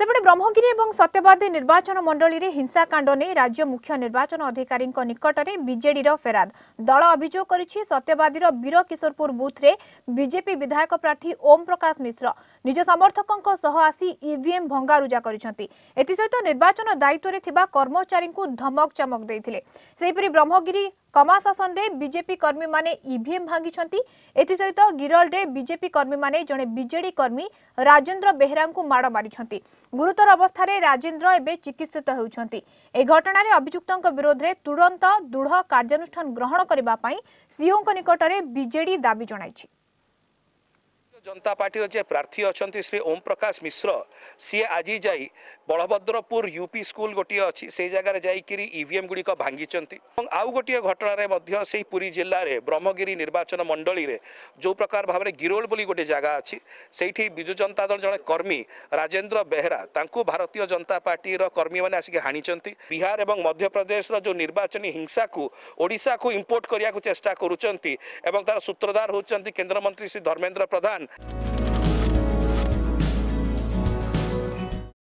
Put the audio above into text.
सेपटे ब्रह्मगिरी और सत्यवादी निर्वाचन मंडली रे हिंसाकांड नहीं राज्य मुख्य निर्वाचन अधिकारी निकट में बीजेडी फेराद दल अभियोग करिछि। सत्यवादी वीर किशोरपुर बूथ रे बीजेपी विधायक प्रार्थी ओम प्रकाश मिश्र निज समर्थकों सह आसी ईवीएम भंगारुजा करिसेंति। एथिसहित निर्वाचन दायित्व रे थिबा कर्मचारी को धमक चमक देथिले। सेहिपरि ब्रह्मगिरी कमाशासन रे बीजेपी कर्मी माने ईवीएम भांगी। एथिसहित गिरल रे बीजेपी कर्मी माने जणे बीजेडी कर्मी राजेंद्र बेहरा को माड़ मारी। गुरुतर अवस्था राजेंद्र एवं चिकित्सित होउछंती। ए घटना रे अभियुक्तों विरोध में तुरंत दृढ़ कार्यानुष्ठान ग्रहण करने सीओ निकट में बीजेडी दाबी जणाइछि। जनता पार्टी जे प्रार्थी अच्छा श्री ओम प्रकाश मिश्र सी आज जाई बलभद्रपुर यूपी स्कूल गोटे अच्छी से जगार जाकि ईवीएम गुड़िक भांगी आउ गोटे घटन से पुरी जिले में ब्रह्मगिरी निर्वाचन मंडली रे जो प्रकार भाव में गिरोल बोली गोटे जगह अच्छी से विजु जनता दल जड़े कर्मी राजेंद्र बेहरा तांकू भारतीय जनता पार्टी कर्मी मैंने आसिक हाणी बिहार और मध्य प्रदेश जो निर्वाचनी हिंसा को ओडिशा को इंपोर्ट करने को चेष्टा करुँच तार सूत्रधार होती केंद्रमंत्री श्री धर्मेंद्र प्रधान।